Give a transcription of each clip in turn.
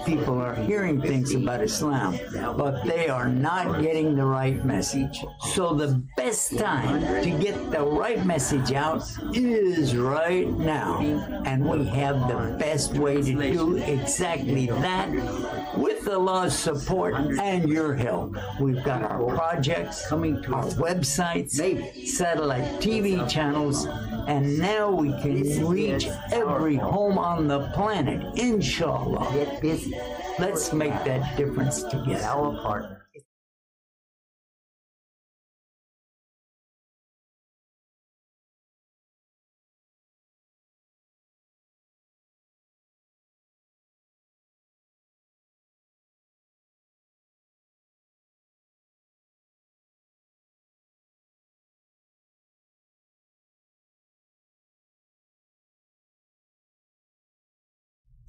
People are hearing things about Islam, but they are not getting the right message. So the best time to get the right message out is right now. And we have the best way to do exactly that with Allah's support and your help. We've got our projects, our websites, satellite TV channels, and now we can reach every home on the planet, inshallah. Get busy. Let's make that difference together. Our partner.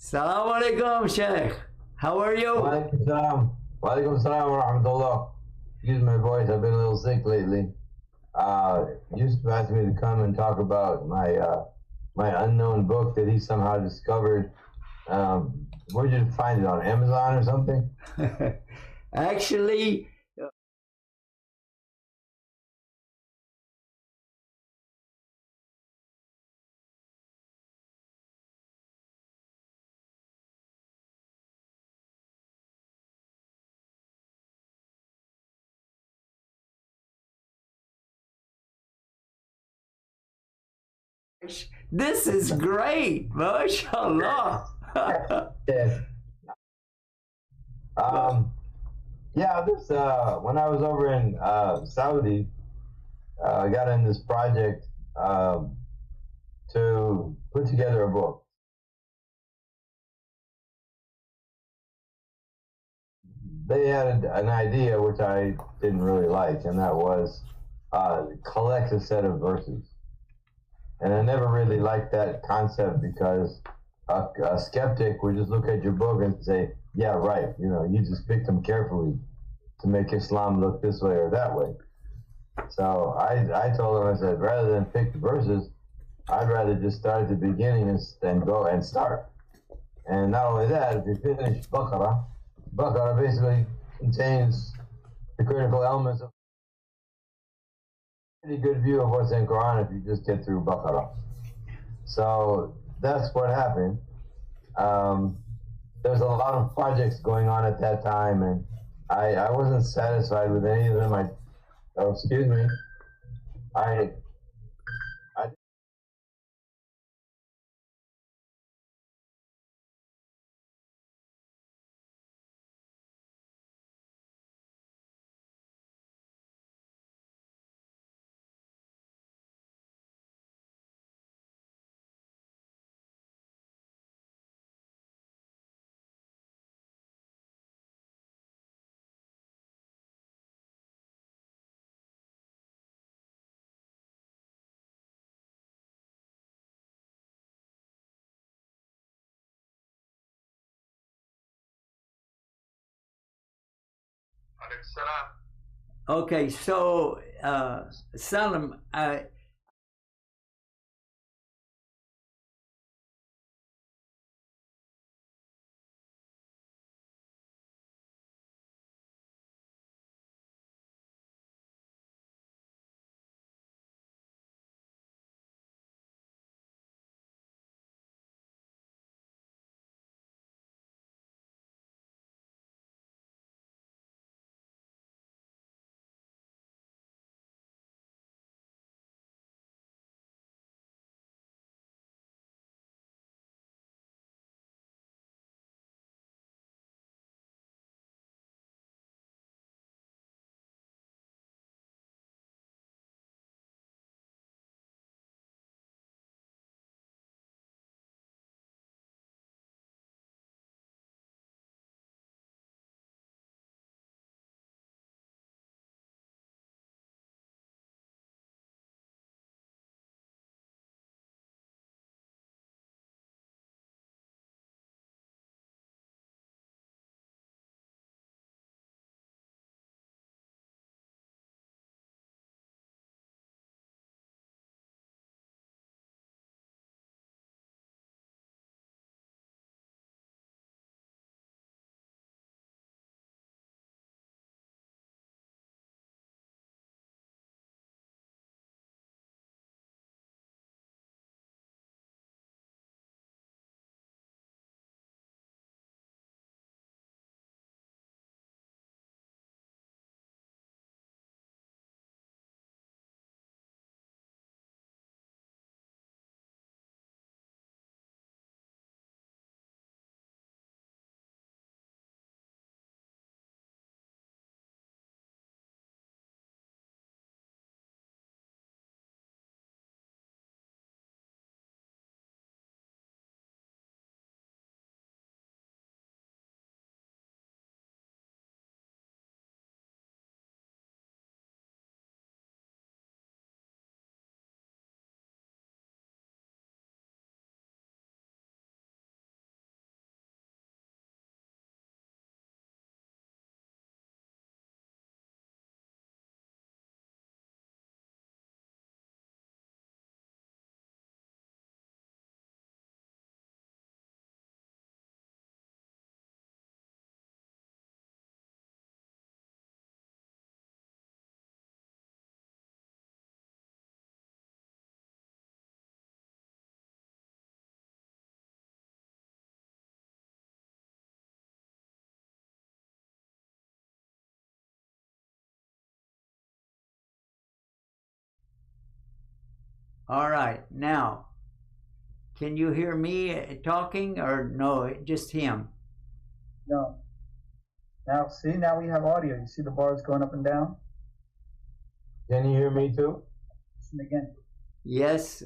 Assalamu alaikum, Sheikh. How are you? Walaikum salam. Walaikum salam wa rahmatullah. Excuse my voice, I've been a little sick lately. Yusuf asked me to come and talk about my unknown book that he somehow discovered. Where'd you find it, on Amazon or something? Actually, this is great, mashallah. Yes. When I was over in Saudi, I got in this project to put together a book. They had an idea which I didn't really like, and that was collect a set of verses. And I never really liked that concept because a skeptic would just look at your book and say, yeah, right, you just picked them carefully to make Islam look this way or that way. So I told him, I said, rather than pick the verses, I'd rather just start at the beginning and go and start. And not only that, if you finish Baqarah basically contains the critical elements of a pretty good view of what's in Quran if you just get through Baqarah. So that's what happened. There's a lot of projects going on at that time, and I wasn't satisfied with any of them. I Okay, so Salam, All right. Now, can you hear me talking or no? Just him. No. Now, see, now we have audio. You see the bars going up and down? Can you hear me too? Listen again. Yes,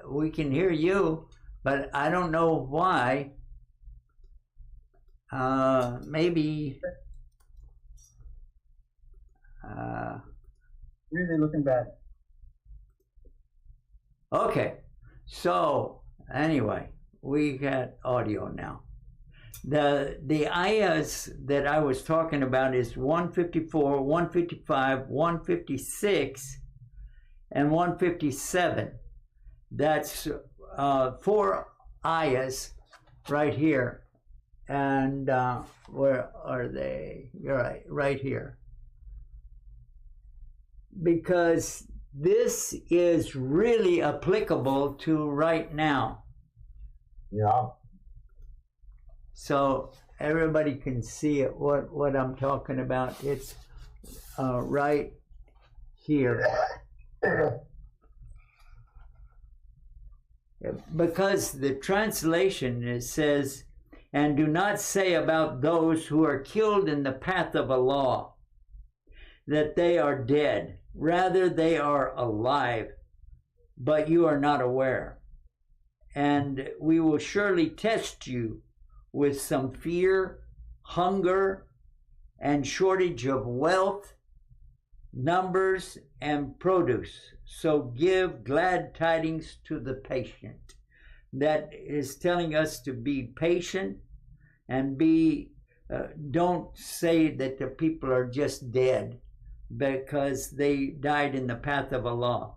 we can hear you, but I don't know why. Maybe. Really looking bad. Okay, so anyway, we got audio now. The ayahs that I was talking about is 154, 155, 156, and 157. That's 4 ayahs right here. And where are they? You're right here. Because this is really applicable to right now. Yeah. So everybody can see it, what I'm talking about. It's right here. Because the translation says, and do not say about those who are killed in the path of Allah that they are dead. Rather, they are alive, but you are not aware. And we will surely test you with some fear, hunger, and shortage of wealth, numbers, and produce. So give glad tidings to the patient. That is telling us to be patient and don't say that the people are just dead because they died in the path of Allah.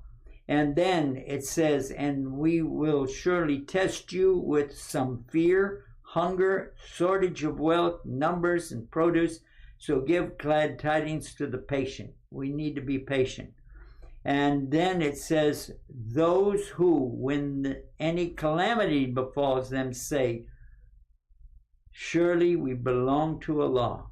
And then it says, and we will surely test you with some fear, hunger, shortage of wealth, numbers, and produce. So give glad tidings to the patient. We need to be patient. And then it says, those who, when any calamity befalls them, say, surely we belong to Allah,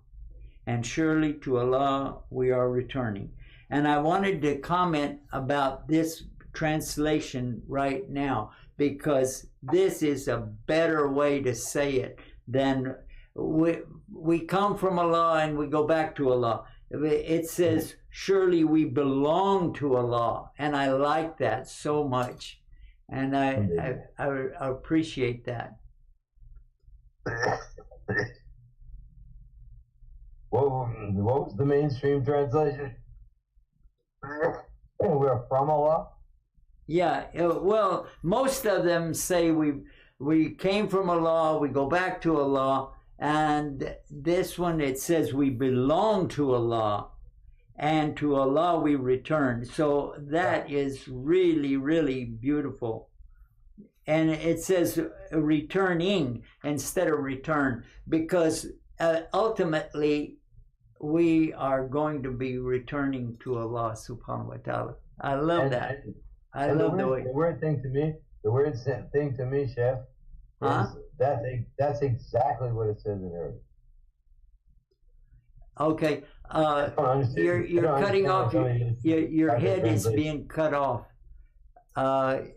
and surely to Allah we are returning. And I wanted to comment about this translation right now, because this is a better way to say it than we come from Allah and we go back to Allah. It says, surely we belong to Allah. And I like that so much. And I appreciate that. What was the mainstream translation? We're from Allah? Yeah, well, most of them say we came from Allah, we go back to Allah. And this one, it says we belong to Allah, and to Allah we return. So that is really, really beautiful. And it says returning instead of return, because ultimately we are going to be returning to Allah subhanahu wa ta'ala. I love that. I love the way. The weird thing to me, Chef, huh? That's exactly what it says in Arabic. Okay, you're cutting off. Your head is being cut off. I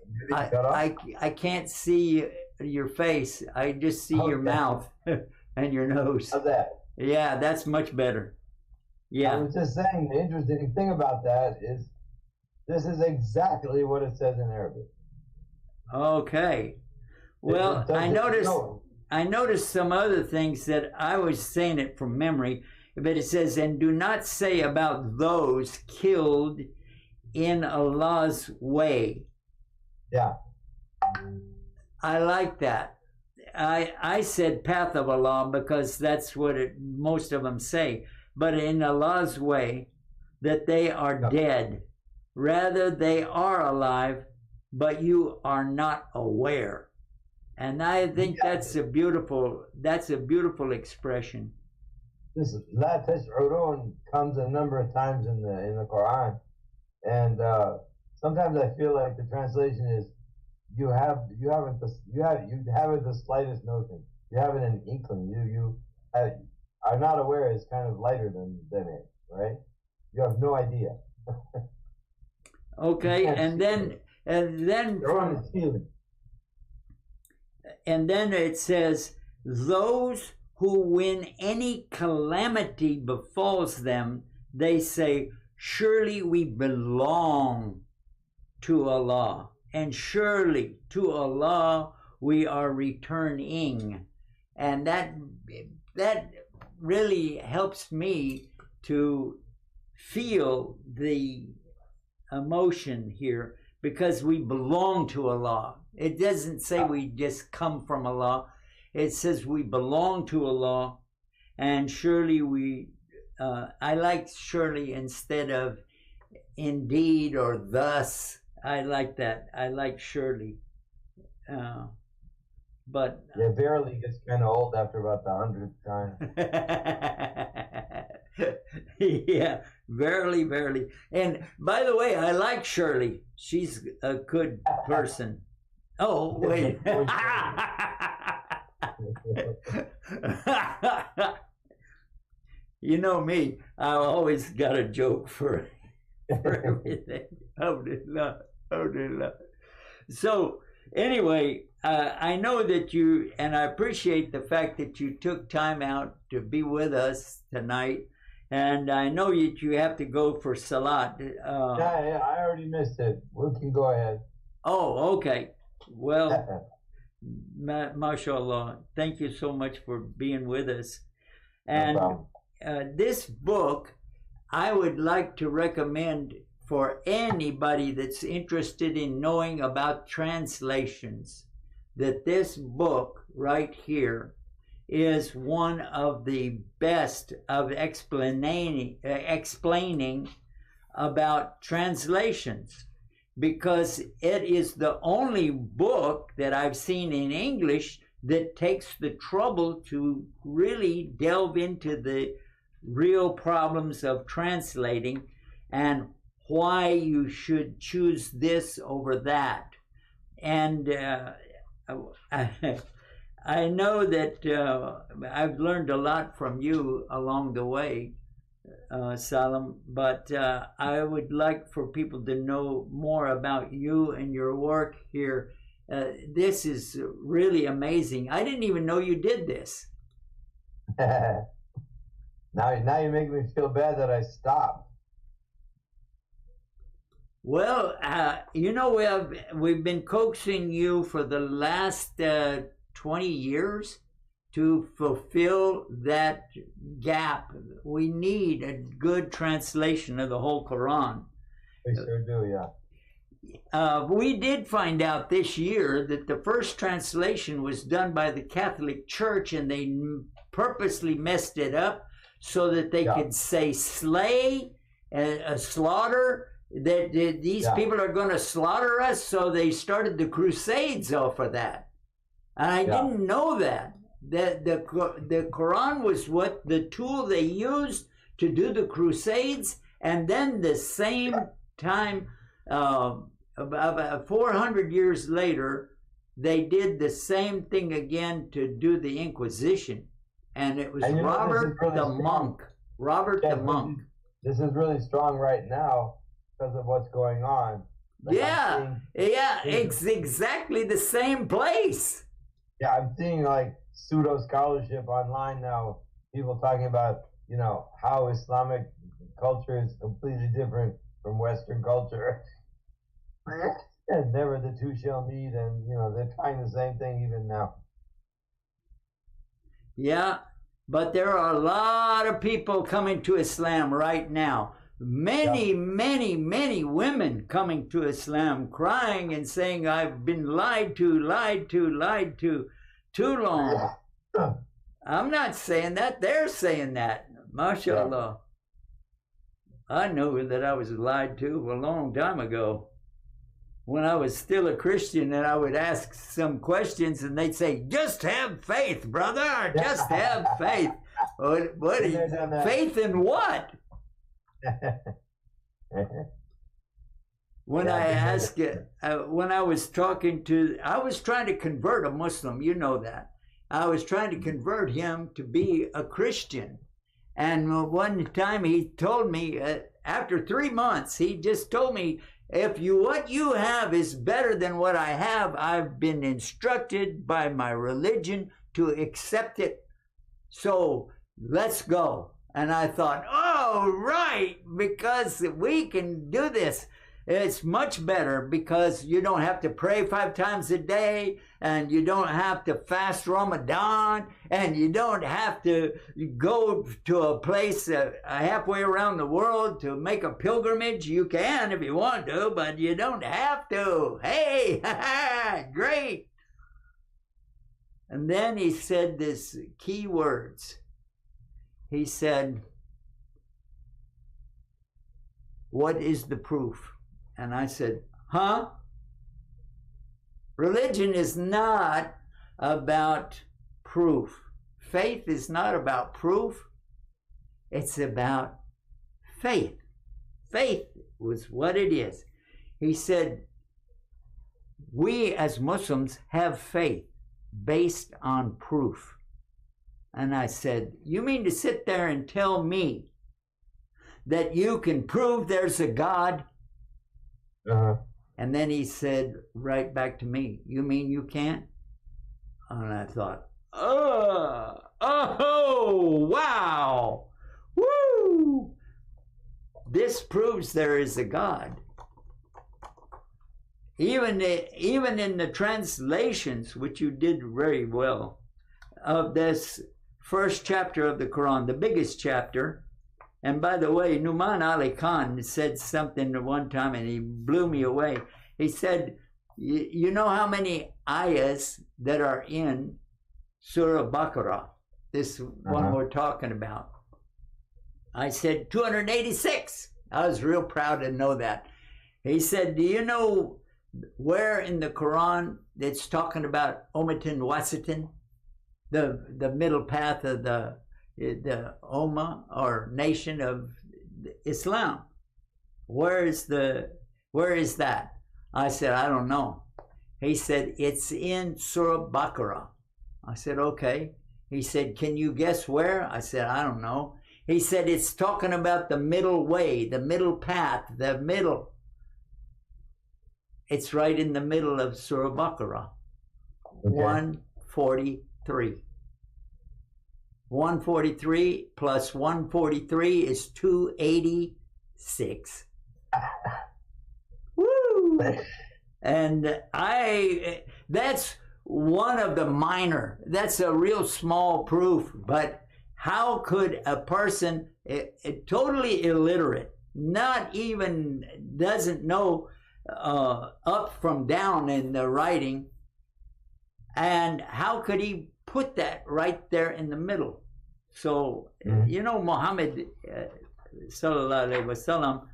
can't see your face. I just see your mouth and your nose. How's that? Yeah, that's much better. Yeah. I was just saying, the interesting thing about that is this is exactly what it says in Arabic. Okay. Well, I noticed some other things that I was saying it from memory, but it says, and do not say about those killed in Allah's way. Yeah. I like that. I said path of Allah because that's what most of them say. But in Allah's way, that they are dead. Rather, they are alive, but you are not aware. And I think that's a beautiful expression. This La Tash'urun comes a number of times in the Quran, and sometimes I feel like the translation is you haven't the slightest notion. You haven't an inkling. You are not aware. Is kind of lighter than it, right? You have no idea. Okay, and then And then They're on the ceiling. And then it says, those who, when any calamity befalls them, they say, surely we belong to Allah, and surely to Allah we are returning. And that really helps me to feel the emotion here, because we belong to Allah. It doesn't say we just come from Allah. It says we belong to Allah, and surely we, I like surely instead of indeed or thus. I like that. I like surely. But yeah, verily gets kind of old after about the 100th time. Yeah, verily, verily. And by the way, I like Shirley. She's a good person. Oh, wait. You know me, I always got a joke for everything. Alhamdulillah. So anyway, I know that you, and I appreciate the fact that you took time out to be with us tonight. And I know that you have to go for Salat. Yeah, I already missed it. We can go ahead. Oh, okay. Well, mashallah. Thank you so much for being with us. And No this book, I would like to recommend for anybody that's interested in knowing about translations, that this book right here is one of the best of explaining about translations, because it is the only book that I've seen in English that takes the trouble to really delve into the real problems of translating and why you should choose this over that. And I know that I've learned a lot from you along the way, Salam, but I would like for people to know more about you and your work here. This is really amazing. I didn't even know you did this. Now you make me feel bad that I stopped. Well, you know, we've been coaxing you for the last 20 years to fulfill that gap. We need a good translation of the whole Quran. We sure do, yeah. We did find out this year that the first translation was done by the Catholic Church, and they purposely messed it up so that they could say slay, slaughter, that these people are going to slaughter us, so they started the Crusades off of that. And I didn't know that. The Quran was what the tool they used to do the Crusades, and then the same time, about 400 years later, they did the same thing again to do the Inquisition. And it was Robert the Monk. Robert the Monk. This is really strong right now because of what's going on. Like it's exactly the same place. Yeah, I'm seeing like pseudo scholarship online now. People talking about, you know, how Islamic culture is completely different from Western culture. And never the two shall meet, and you know they're trying the same thing even now. Yeah, but there are a lot of people coming to Islam right now. Many women coming to Islam, crying and saying, I've been lied to too long. I'm not saying that. They're saying that. MashaAllah. I know that I was lied to a long time ago, when I was still a Christian, and I would ask some questions and they'd say, just have faith, brother, just have faith. What faith in what? When I asked it, when I was trying to convert a Muslim, you know that. I was trying to convert him to be a Christian. And one time he told me, after 3 months, he just told me, if what you have is better than what I have, I've been instructed by my religion to accept it. So let's go. And I thought, oh, right, because we can do this. It's much better because you don't have to pray 5 times a day, and you don't have to fast Ramadan, and you don't have to go to a place halfway around the world to make a pilgrimage. You can if you want to, but you don't have to. Hey, great. And then he said this key words. He said, what is the proof? And I said, huh? Religion is not about proof. Faith is not about proof. It's about faith. Faith was what it is. He said, we as Muslims have faith based on proof. And I said, you mean to sit there and tell me that you can prove there's a God? Uh-huh. And then he said right back to me, you mean you can't? And I thought, oh, wow, woo! This proves there is a God. Even in the translations, which you did very well, of this first chapter of the Quran, the biggest chapter. And by the way, Numan Ali Khan said something at one time and he blew me away. He said, you know how many ayahs that are in Surah Baqarah, this one we're talking about? I said 286. I was real proud to know that. He said, do you know where in the Quran it's talking about Ummatin Wasitin, the middle path of the Ummah or nation of Islam? Where is that? I said, I don't know. He said, it's in Surah Baqarah. I said, okay. He said, can you guess where? I said, I don't know. He said, it's talking about the middle way, the middle path, the middle. It's right in the middle of Surah Baqarah. Okay. 143. 143 plus 143 is 286. Woo! And that's one of the minor, that's a real small proof, but how could a person, totally illiterate, not even, doesn't know up from down in the writing, and how could he put that right there in the middle? So, you know, Muhammad, sallallahu alaihi wasallam,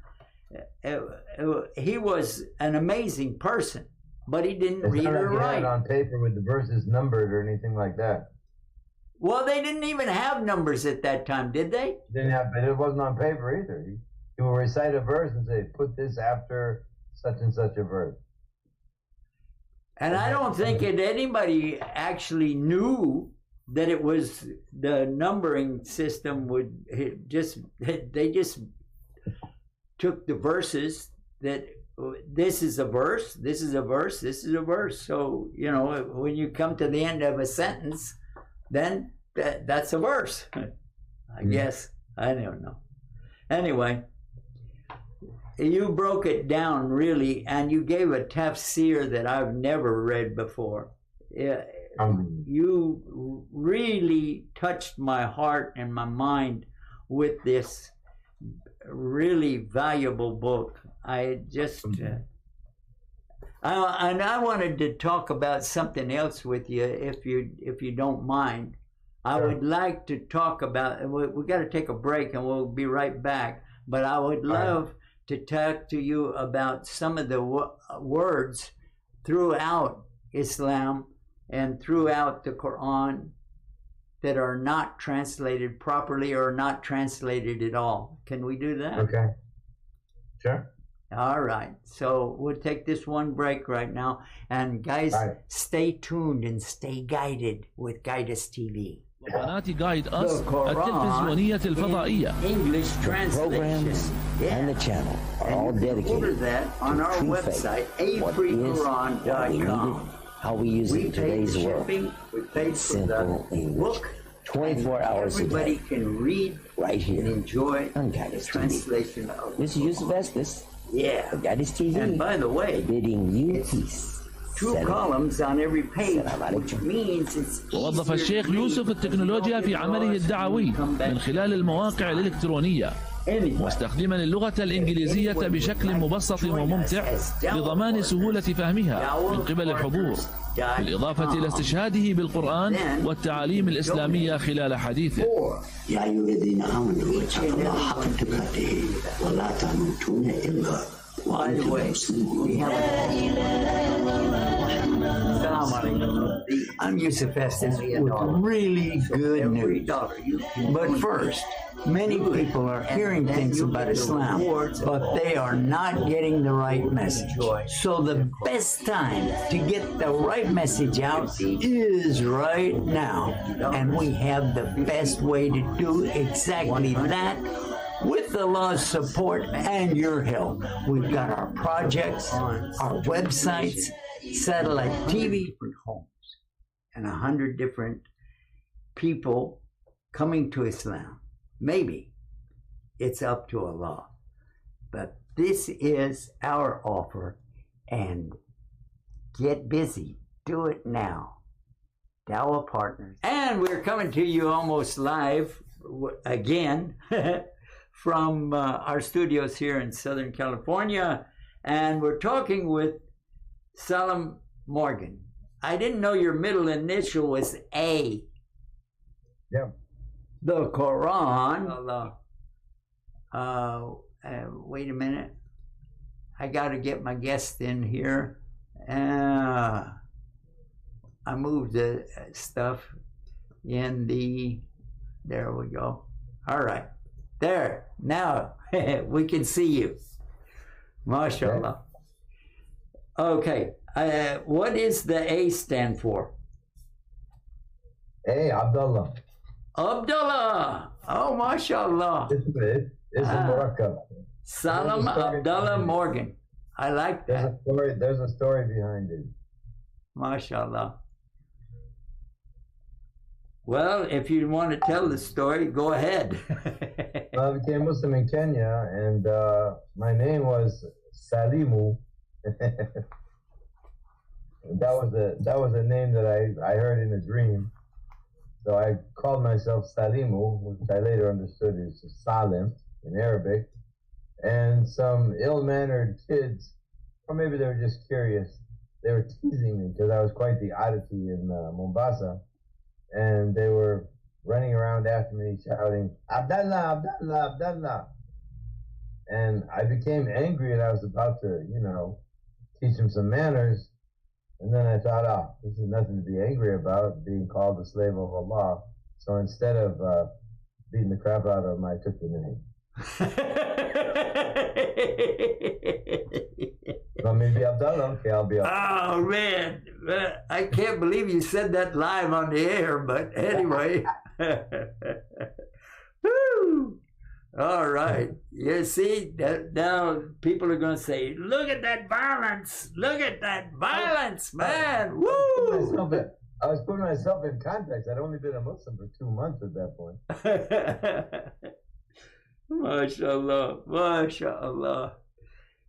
he was an amazing person, but he didn't read or write. On paper with the verses numbered or anything like that. Well, they didn't even have numbers at that time, did they? Didn't have, but it wasn't on paper either. He would recite a verse and say, put this after such and such a verse. And I don't think that anybody actually knew that it was the numbering system they just took the verses that this is a verse, this is a verse, this is a verse. So, you know, when you come to the end of a sentence, then that's a verse. I guess. I don't know. Anyway, you broke it down really, and you gave a tafsir that I've never read before. You really touched my heart and my mind with this really valuable book. I just, I wanted to talk about something else with you, if you don't mind. I would like to talk about. We got to take a break, and we'll be right back. But I would love to talk to you about some of the words throughout Islam and throughout the Quran that are not translated properly or not translated at all. Can we do that? Okay. Sure. All right. So we'll take this one break right now. And guys, stay tuned and stay guided with Guidus TV. وقناة جايد أس The Quran التلفزيونية الفضائية. in English Programs translation. and the channel are all And you can order dedicated that on to our true website, faith. What is, what we needed, afreequran.com. how we use it We in pay today's the world. shipping, we pay for Simple the English. book. 24 and hours a everybody day. can read Right here and enjoy on the Guidance TV. translation of This is Yusuf Estes Yeah. of Guidance TV, And by the way, bidding you it's peace. two Salam. columns on every page, Salam which alaikum. means it's وظف easier الشيخ to read يوسف التكنولوجيا في عمله الدعوي من خلال المواقع الإلكترونية، anyway. مستخدما اللغة الإنجليزية بشكل مبسط وممتع لضمان سهولة فهمها من قبل الحضور، بالإضافة إلى استشهاده بالقرآن والتعاليم الإسلامية خلال حديثه. يا أيها الذين آمنوا اتقوا الله حق تقاته ولا تموتن إلا By the وأنتم way, مسلمون. we have Assalamu alaikum. I'm Yusuf Estes with really good news. But first, many people are hearing things about Islam, but they are not getting the right message. So the best time to get the right message out is right now. And we have the best way to do exactly that with Allah's support and your help. We've got our projects, our websites, satellite TV, different homes, and 100 different people coming to Islam. Maybe it's up to Allah, but this is our offer, and get busy. Do it now. Dawah Partners. And we're coming to you almost live again from our studios here in Southern California, and we're talking with Salam Morgan. I didn't know your middle initial was A. Yeah. The Quran. Wait a minute. I got to get my guest in here. I moved the stuff in the. There we go. All right. There. Now we can see you. MashaAllah. Okay. What is the A stand for? Hey, Abdullah. Abdullah. Oh, MashaAllah. It's a murakkab. Salam There's a story Abdullah behind it. Morgan. I like that. There's a story behind it. MashaAllah. Well, if you want to tell the story, go ahead. I became Muslim in Kenya, and my name was Salimu. that was a name that I heard in a dream. So I called myself Salimu, which I later understood is Salim in Arabic. And some ill-mannered kids, or maybe they were just curious, they were teasing me because I was quite the oddity in Mombasa. And they were running around after me shouting, Abdullah, Abdullah, Abdullah. And I became angry, and I was about to, teach them some manners. And then I thought, this is nothing to be angry about, being called a slave of Allah. So instead of beating the crap out of them, I took the name. Want me to be Abdullah? Okay, I'll be Abdullah. Oh, man. I can't believe you said that live on the air, but anyway. Woo! All right. You see, now people are going to say, look at that violence. Look at that violence, man. Woo! I was putting myself in context. I'd only been a Muslim for 2 months at that point. MashaAllah. MashaAllah.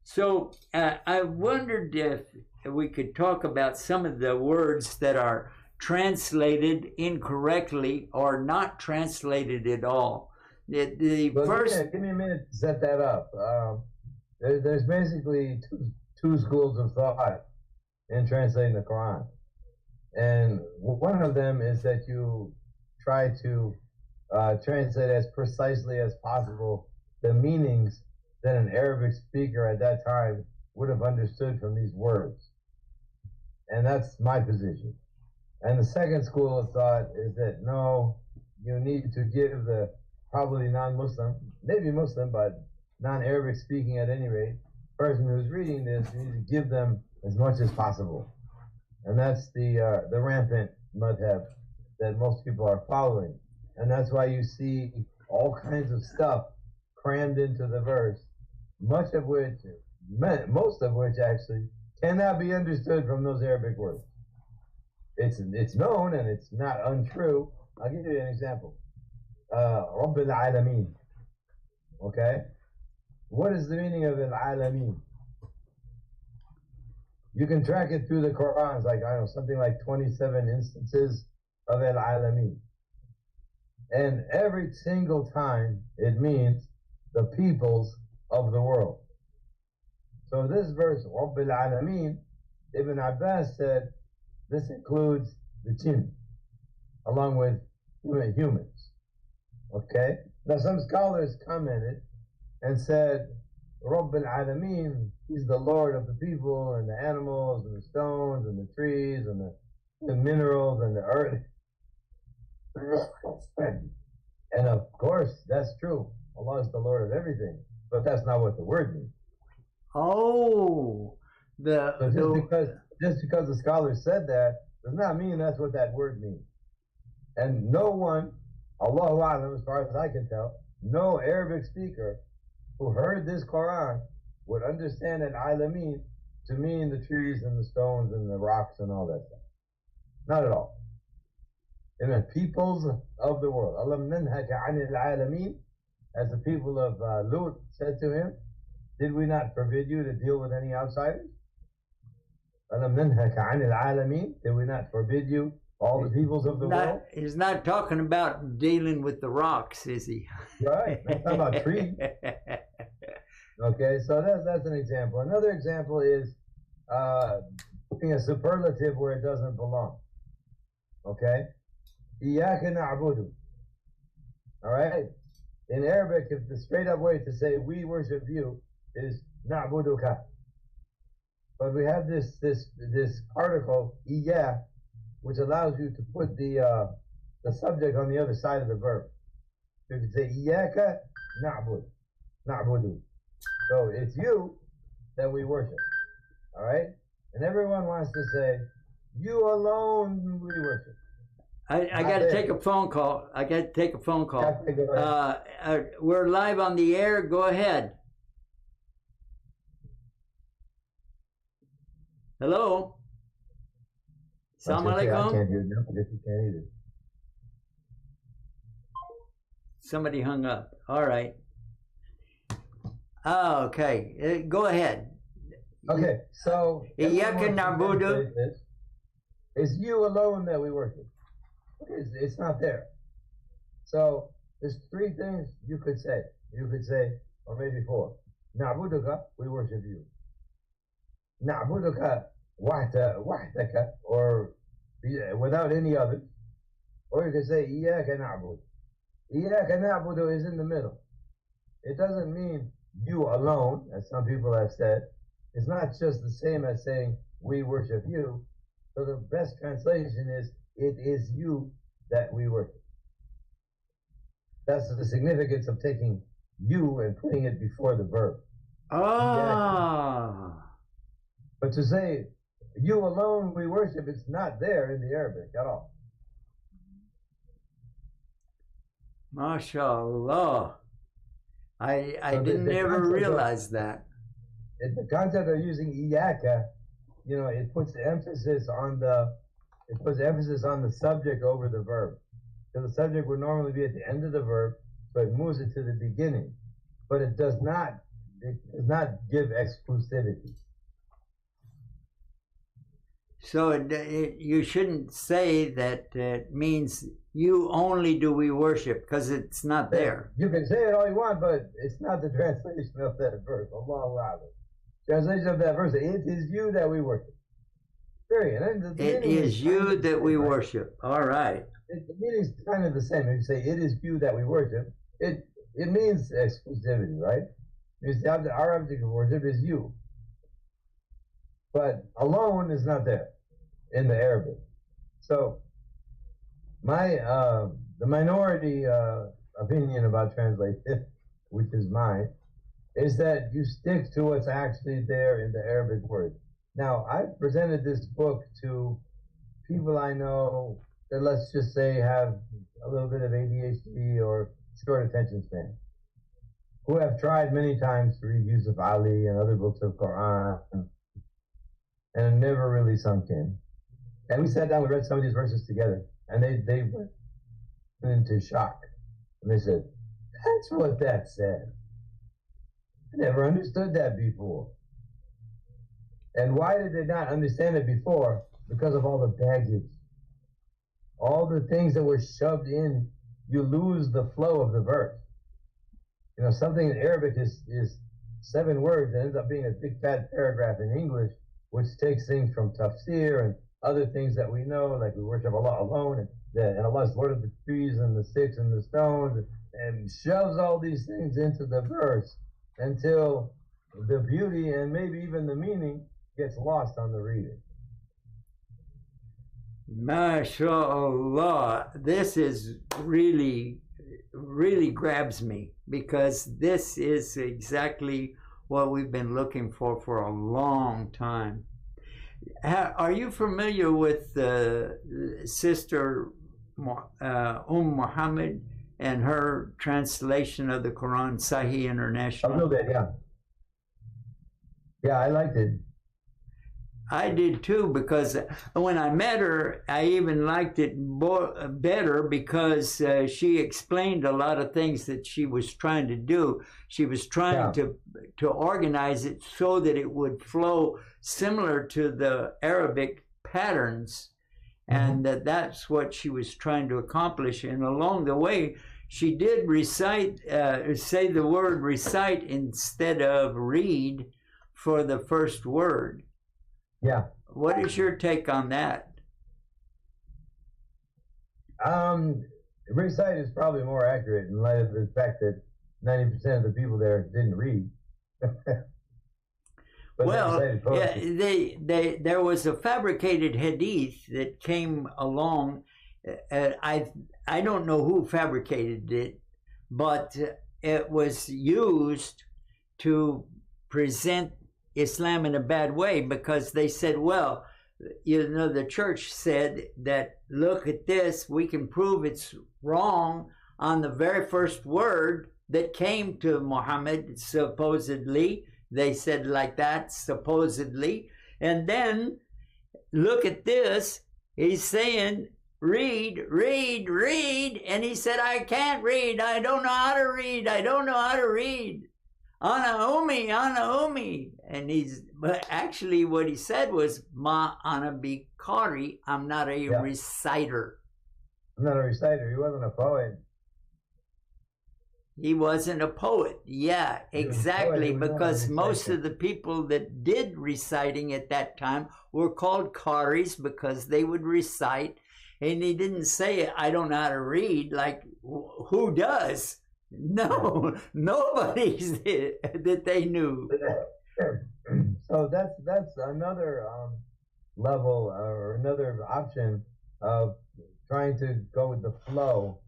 So I wondered if we could talk about some of the words that are translated incorrectly or not translated at all. First, give me a minute to set that up. There's basically two schools of thought in translating the Quran. And one of them is that you try to translate as precisely as possible the meanings that an Arabic speaker at that time would have understood from these words. And that's my position. And the second school of thought is that no, you need to give the probably non-Muslim, maybe Muslim, but non-Arabic speaking at any rate, person who's reading this, you need to give them as much as possible. And that's the rampant madhab that most people are following. And that's why you see all kinds of stuff crammed into the verse, most of which actually cannot be understood from those Arabic words. It's known and it's not untrue. I'll give you an example. Rabb al-Alameen. Okay? What is the meaning of al-Alameen? You can track it through the Quran. It's like, I don't know, something like 27 instances of al-Alameen. And every single time it means the peoples of the world. So this verse, Rabb al-Alameen, Ibn Abbas said, this includes the jinn, along with humans. Okay? Now some scholars commented and said, Rabb al-Alameen, he's the Lord of the people and the animals and the stones and the trees and the minerals and the earth. And of course, that's true. Allah is the Lord of everything. But that's not what the word means. Oh, just because the scholars said that does not mean that's what that word means. And no one, Allahu A'lam, as far as I can tell, no Arabic speaker who heard this Quran would understand an Alameen to mean the trees and the stones and the rocks and all that stuff. Not at all. It meant peoples of the world. Alam nanhaka anil alameen, as the people of Lut said to him, did we not forbid you to deal with any outsiders? Alam nanhaka anil alameen, did we not forbid you, all the peoples of the world? He's not talking about dealing with the rocks, is he? Right, he's talking about trees. Okay, so that's an example. Another example is putting a superlative where it doesn't belong. Okay? Iyaka na'budu. All right? In Arabic, if the straight up way to say we worship you is na'buduka. But we have this particle, iya, which allows you to put the subject on the other side of the verb. So you can say iyaka na'budu. So it's you that we worship. All right? And everyone wants to say, you alone we worship. I got to take a phone call. We're live on the air. Go ahead. Hello? Assalamu alaikum. I can't hear them. I guess you can't either. Somebody hung up. All right. Oh, okay. Go ahead. Okay, so Iyaka na'budu. It's you alone that we worship. It's not there. So there's three things you could say. You could say, or maybe four. Na'buduka, we worship you. Na'buduka wahdaka, or without any others. Or you could say, Iyaka na'budu. Iyaka na'budu is in the middle. It doesn't mean you alone, as some people have said. It's not just the same as saying, we worship you. So the best translation is, it is you that we worship. That's the significance of taking you and putting it before the verb. Ah. But to say, you alone we worship, it's not there in the Arabic at all. MashaAllah. I didn't ever realize that. The concept of using iyaka, it puts emphasis on the subject over the verb. So the subject would normally be at the end of the verb, so it moves it to the beginning. But it does not give exclusivity. So you shouldn't say that it means you only do we worship, because it's not there. You can say it all you want, but it's not the translation of that verse. Allahu Akbar. Translation of that verse, it is you that we worship. Period. It is you that we worship. All right. The meaning's kind of the same. If you say it is you that we worship, it means exclusivity, right? Because our object of worship is you. But alone is not there in the Arabic. So the minority opinion about translation, which is mine, is that you stick to what's actually there in the Arabic word. Now, I've presented this book to people I know that, let's just say, have a little bit of ADHD or short attention span, who have tried many times to read Yusuf Ali and other books of Quran, and it never really sunk in. And we sat down, we read some of these verses together, and they went into shock. And they said, that's what that says. I never understood that before. And why did they not understand it before? Because of all the baggage. All the things that were shoved in, you lose the flow of the verse. You know, something in Arabic is 7 words and ends up being a big fat paragraph in English, which takes things from tafsir and other things that we know, like we worship Allah alone, and Allah is Lord of the trees and the sticks and the stones, and shoves all these things into the verse until the beauty and maybe even the meaning gets lost on the reader. MashaAllah, this is really grabs me, because this is exactly what we've been looking for a long time. Are you familiar with Sister Muhammad and her translation of the Quran, Sahih International? A little bit, yeah. Yeah, I liked it. I did too, because when I met her, I even liked it better because she explained a lot of things that she was trying to do. She was trying to organize it so that it would flow similar to the Arabic patterns, and that's what she was trying to accomplish. And along the way, she did recite, say the word recite instead of read for the first word. Yeah. What is your take on that? Recite is probably more accurate in light of the fact that 90% of the people there didn't read. Well, yeah, there was a fabricated hadith that came along. I don't know who fabricated it, but it was used to present Islam in a bad way, because they said, well, you know, the church said that, look at this, we can prove it's wrong on the very first word that came to Muhammad, supposedly. They said like that, supposedly. And then, look at this, he's saying, read, read, read. And he said, I can't read, I don't know how to read, I don't know how to read. Ana umi, and but actually what he said was, ma ana bi qari, I'm not a reciter. I'm not a reciter. He wasn't a poet. He wasn't a poet. Yeah, exactly, because most of the people that did reciting at that time were called qaris, because they would recite, and he didn't say, I don't know how to read, like, who does? No, nobody that they knew. So that's another level or another option of trying to go with the flow.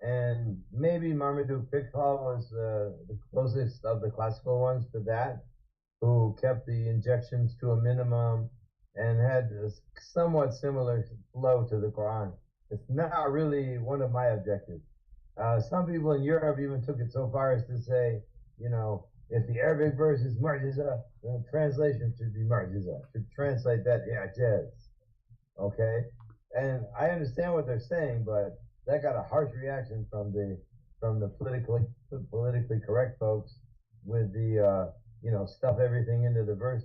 And maybe Marmaduke Pickthall was the closest of the classical ones to that, who kept the injections to a minimum and had a somewhat similar flow to the Quran. It's not really one of my objectives. Some people in Europe even took it so far as to say, you know, if the Arabic verse is mu'jiza, then the translation should be mu'jiza. Should translate that i'jaz. Okay? And I understand what they're saying, but that got a harsh reaction from the politically correct folks with the you know, stuff everything into the verse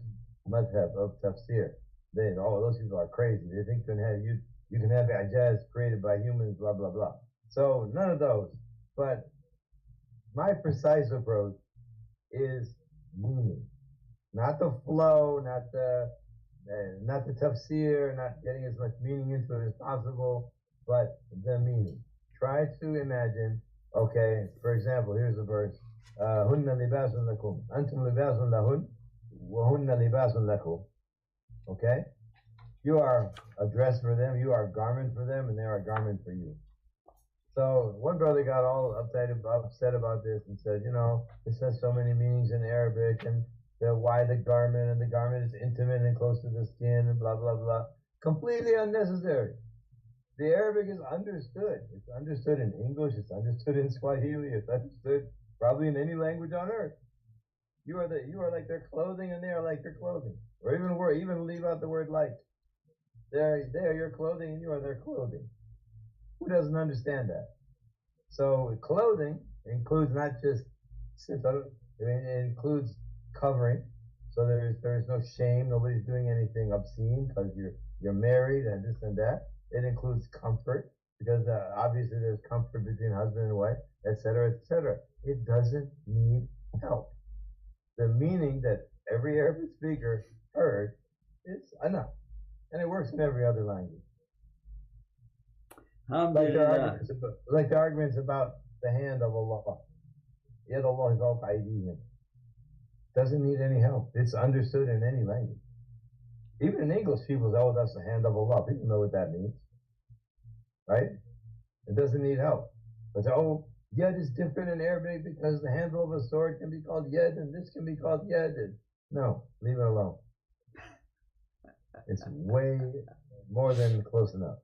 madhab of tafsir. Those people are crazy. They think you can have i'jaz created by humans, blah blah blah. So none of those. But my precise approach is meaning, not the flow, not the tafsir, not getting as much meaning into it as possible, but the meaning. Try to imagine. Okay, for example, here's a verse: "Hunna libasun lakum, antum libasun lahun, wa hunna libasun lakum." Okay, you are a dress for them, you are a garment for them, and they are a garment for you. So one brother got all upset about this and said, you know, this has so many meanings in Arabic, and why the garment, and the garment is intimate and close to the skin, and blah, blah, blah. Completely unnecessary. The Arabic is understood. It's understood in English. It's understood in Swahili. It's understood probably in any language on earth. You are like their clothing, and they are like their clothing. Or even leave out the word like. They are your clothing, and you are their clothing. Who doesn't understand that? So clothing includes not just sitar. It includes covering. So there is no shame. Nobody's doing anything obscene because you're married and this and that. It includes comfort because obviously there's comfort between husband and wife, etc., etc. It doesn't need help. The meaning that every Arabic speaker heard is enough, and it works in every other language. Like the arguments about the hand of Allah. Yad Allah is all aydihim. Doesn't need any help. It's understood in any language. Even in English, people say, "Oh, that's the hand of Allah." People know what that means, right? It doesn't need help. But oh, yad is different in Arabic because the handle of a sword can be called yad, and this can be called yad. No, leave it alone. It's way more than close enough.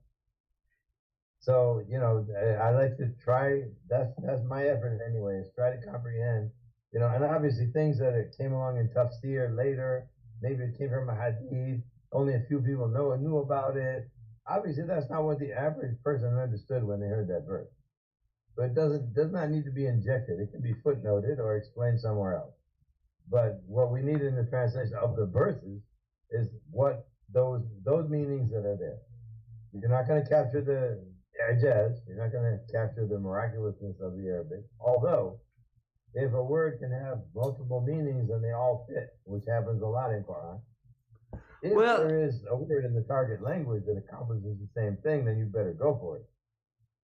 So, I like to try, that's my effort anyway, is try to comprehend, and obviously things that came along in tafsir later, maybe it came from a hadith, only a few people knew about it. Obviously that's not what the average person understood when they heard that verse. But it does not need to be injected. It can be footnoted or explained somewhere else. But what we need in the translation of the verses is what those meanings that are there. You're not going to capture the ijaz, you're not going to capture the miraculousness of the Arabic. Although, if a word can have multiple meanings and they all fit, which happens a lot in Quran, if there is a word in the target language that accomplishes the same thing, then you better go for it.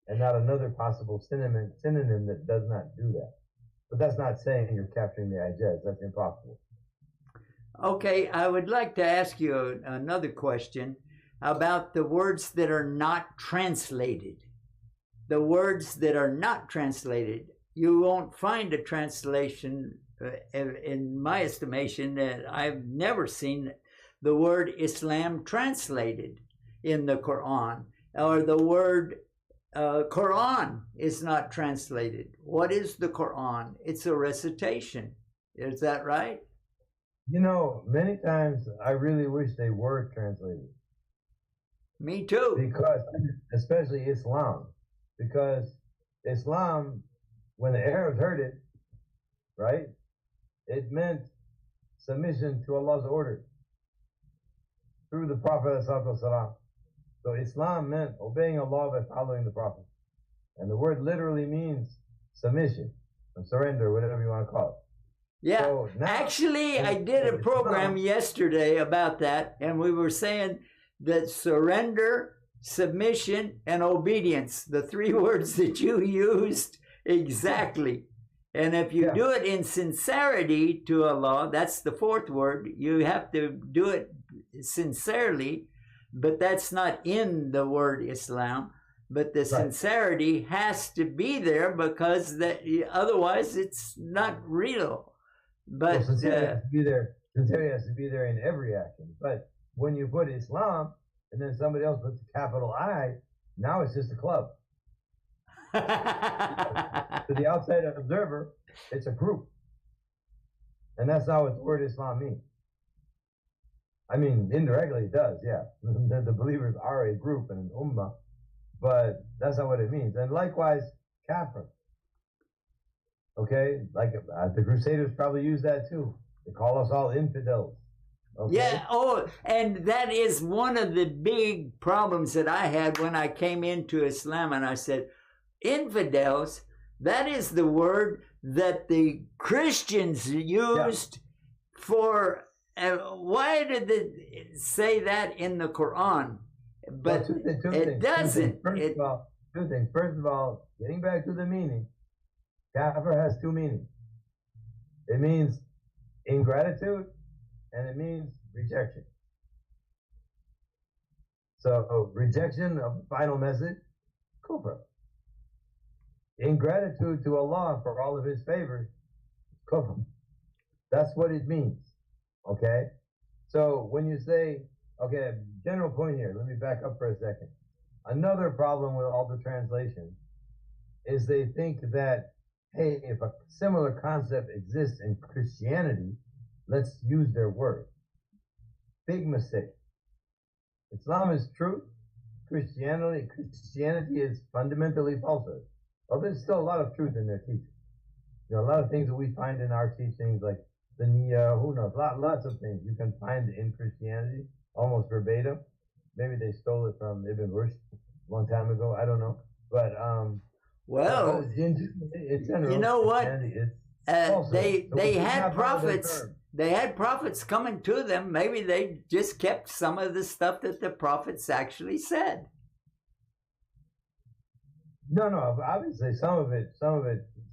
And not another possible synonym that does not do that. But that's not saying you're capturing the ijaz. That's impossible. Okay, I would like to ask you another question about the words that are not translated. The words that are not translated, you won't find a translation, in my estimation, that I've never seen the word Islam translated in the Quran, or the word Quran is not translated. What is the Quran? It's a recitation. Is that right? Many times I really wish they were translated. Me too. Because, especially Islam, because Islam, when the Arabs heard it, right, it meant submission to Allah's orders through the Prophet ﷺ. So Islam meant obeying Allah by following the Prophet. And the word literally means submission, or surrender, whatever you want to call it. Yeah, so actually, I did a program yesterday about that, and we were saying that surrender, submission, and obedience, the three words that you used exactly. And if you do it in sincerity to Allah, that's the fourth word. You have to do it sincerely, but that's not in the word Islam. But the sincerity has to be there because otherwise it's not real. But sincerity has to be there. Sincerity has to be there in every action. But when you put Islam and then somebody else puts a capital I, now it's just a club. To the outside observer, it's a group. And that's not what the word Islam means. I mean, indirectly it does, yeah. The believers are a group and an ummah, but that's not what it means. And likewise, kafir. Okay? Like the Crusaders probably use that too. They call us all infidels. Okay? Yeah, and that is one of the big problems that I had when I came into Islam, and I said, infidels, that is the word that the Christians used for, why did they say that in the Quran? But it doesn't. Two things. First of all, getting back to the meaning, kafir has two meanings. It means ingratitude, and it means rejection. So rejection of the final message, kufr. Ingratitude to Allah for all of His favors, kufr. That's what it means. Okay? So when you say, okay, general point here, let me back up for a second. another problem with all the translations is they think that, hey, if a similar concept exists in Christianity, let's use their word. Big mistake. Islam is truth. Christianity is fundamentally falsehood. Well, there's still a lot of truth in their teaching. You know, a lot of things that we find in our teachings, like the Nia, who knows, lots of things you can find in Christianity, almost verbatim. Maybe they stole it from Ibn Rushd a long time ago. I don't know. But, well, it's general, you know what? They had prophets. They had prophets coming to them. Maybe they just kept some of the stuff that the prophets actually said. No, obviously some of it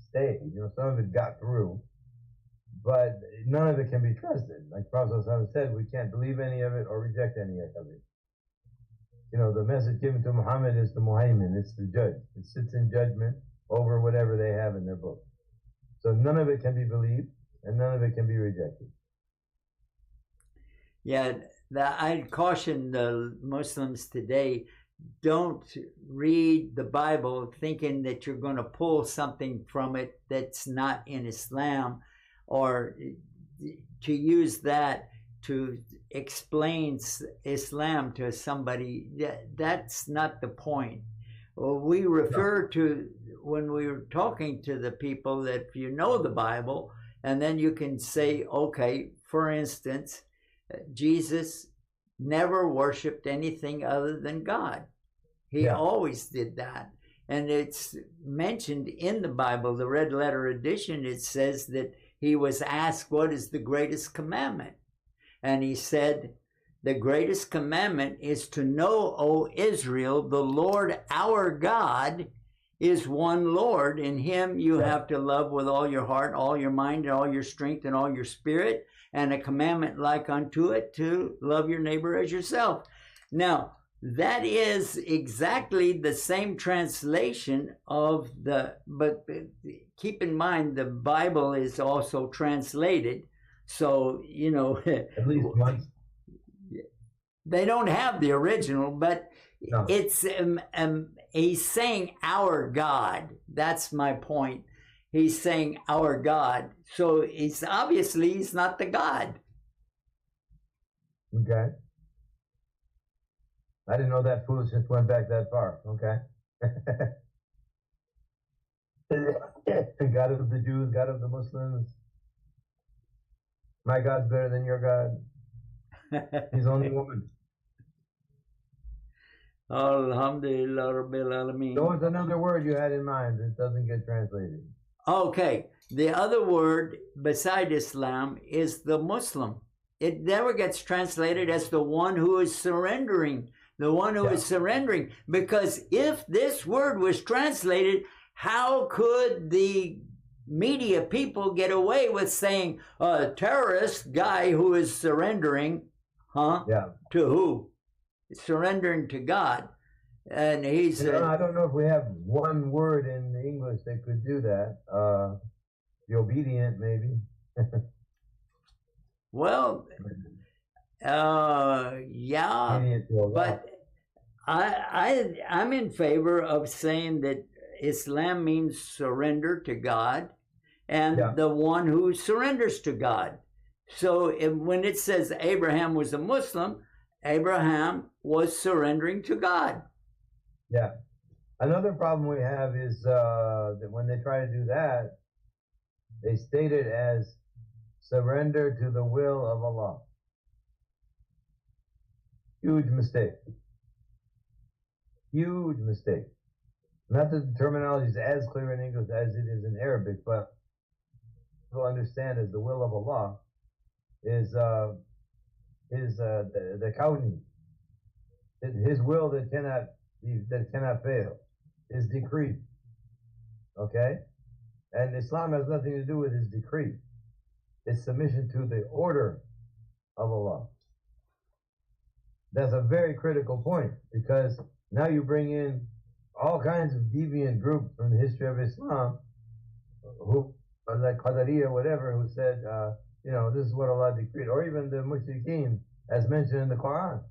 stayed. You know, some of it got through, but none of it can be trusted. Like Prophet said, we can't believe any of it or reject any of it. You know, the message given to Muhammad is the Muhaymin, it's the judge. It sits in judgment over whatever they have in their book. So none of it can be believed and none of it can be rejected. Yeah, I'd caution the Muslims today, don't read the Bible thinking that you're going to pull something from it that's not in Islam, or to use that to explain Islam to somebody. That's not the point. We refer to, when we're talking to the people, that if you know the Bible, and then you can say, okay, for instance, Jesus never worshipped anything other than God. He always did that. And it's mentioned in the Bible, the red letter edition, it says that he was asked, what is the greatest commandment? And he said, the greatest commandment is to know, O Israel, the Lord our God is one Lord. In him you have to love with all your heart, all your mind, and all your strength, and all your spirit. And a commandment like unto it, to love your neighbor as yourself. Now, that is exactly the same translation of but keep in mind, the Bible is also translated. So, you know, at least once. They don't have the original, but no. It's he's saying our God. That's my point. He's saying our God. So he's not the God. Okay. I didn't know that foolishness went back that far. Okay. God of the Jews, God of the Muslims. My God's better than your God. He's only one. Alhamdulillah Rabbil Alameen. So what's another word you had in mind that doesn't get translated? Okay. The other word beside Islam is the Muslim. It never gets translated as the one who is surrendering. The one who is surrendering. Because if this word was translated, how could the media people get away with saying a terrorist guy who is surrendering, to who? Surrendering to God. And he said, I don't know if we have one word in the English that could do that. The obedient, maybe. Well, but I'm in favor of saying that Islam means surrender to God, and the one who surrenders to God. So when it says Abraham was a Muslim, Abraham was surrendering to God. Yeah. Another problem we have is that when they try to do that, they state it as surrender to the will of Allah. Huge mistake. Huge mistake. Not that the terminology is as clear in English as it is in Arabic, but people understand as the will of Allah is the kawni, His will that cannot fail, His decree. Okay, and Islam has nothing to do with His decree. It's submission to the order of Allah. That's a very critical point, because now you bring in all kinds of deviant groups from the history of Islam, who, like Qadariya or whatever, who said, this is what Allah decreed, or even the mushrikeen, as mentioned in the Quran,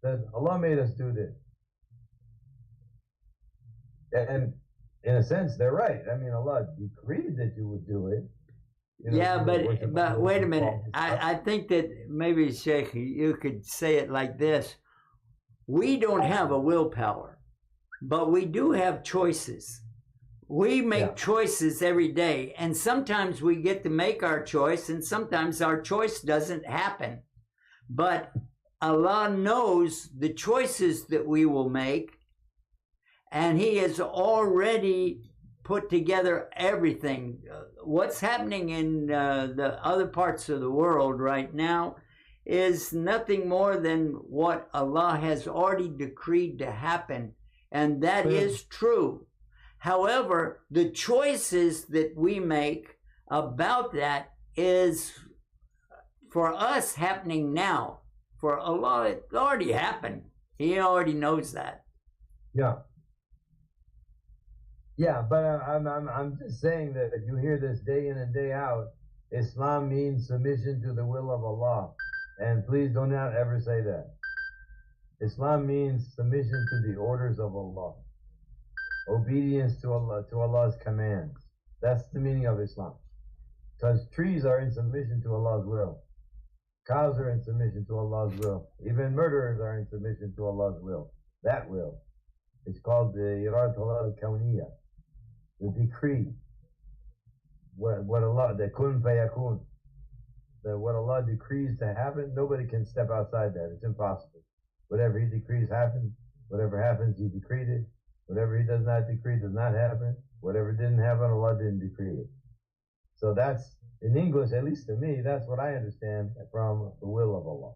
that Allah made us do this. And in a sense, they're right. I mean, Allah decreed that you would do it. You know, Yeah, but wait a minute. I think that maybe, Sheikh, you could say it like this. We don't have a willpower, but we do have choices. We make choices every day, and sometimes we get to make our choice, and sometimes our choice doesn't happen. But Allah knows the choices that we will make, and He has already put together everything. What's happening in the other parts of the world right now is nothing more than what Allah has already decreed to happen, and that is true. However, the choices that we make about that is for us happening now. For Allah, it already happened. He already knows that. Yeah. Yeah, but I'm just saying that if you hear this day in and day out, Islam means submission to the will of Allah. And please do not ever say that. Islam means submission to the orders of Allah. Obedience to Allah, to Allah's commands. That's the meaning of Islam. Because trees are in submission to Allah's will. Cows are in submission to Allah's will. Even murderers are in submission to Allah's will. That will. It's called the Iradat Allah al-Kawniyah. The decree. What Allah, the kun fayakun. What Allah decrees to happen, nobody can step outside that. It's impossible. Whatever He decrees happens. Whatever happens, He decreed it. Whatever He does not decree does not happen. Whatever didn't happen, Allah didn't decree it. So that's, in English, at least to me, that's what I understand from the will of Allah.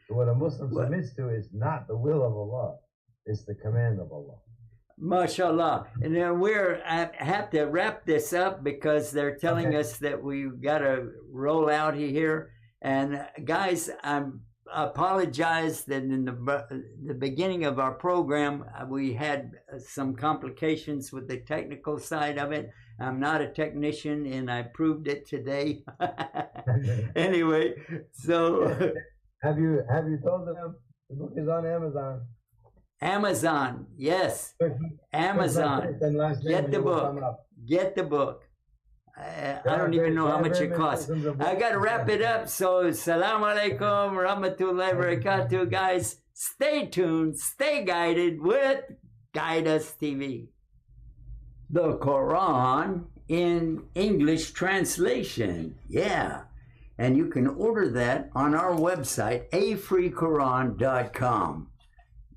So what a Muslim submits to is not the will of Allah. It's the command of Allah. MashaAllah. And then I have to wrap this up because they're telling us that we've got to roll out here. And guys, I apologize that in the beginning of our program, we had some complications with the technical side of it. I'm not a technician, and I proved it today. Anyway, so have you told them the book is on Amazon? Amazon, yes. Amazon. Get the book. Get the book. I don't even know how much it costs. I got to wrap it up. So, Assalamu alaikum, rahmatullahi wa barakatuh. Guys, stay tuned, stay guided with Guide Us TV. The Quran in English translation. Yeah. And you can order that on our website, afreequran.com.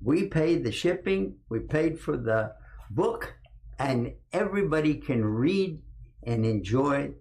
We paid the shipping, we paid for the book, and everybody can read and enjoy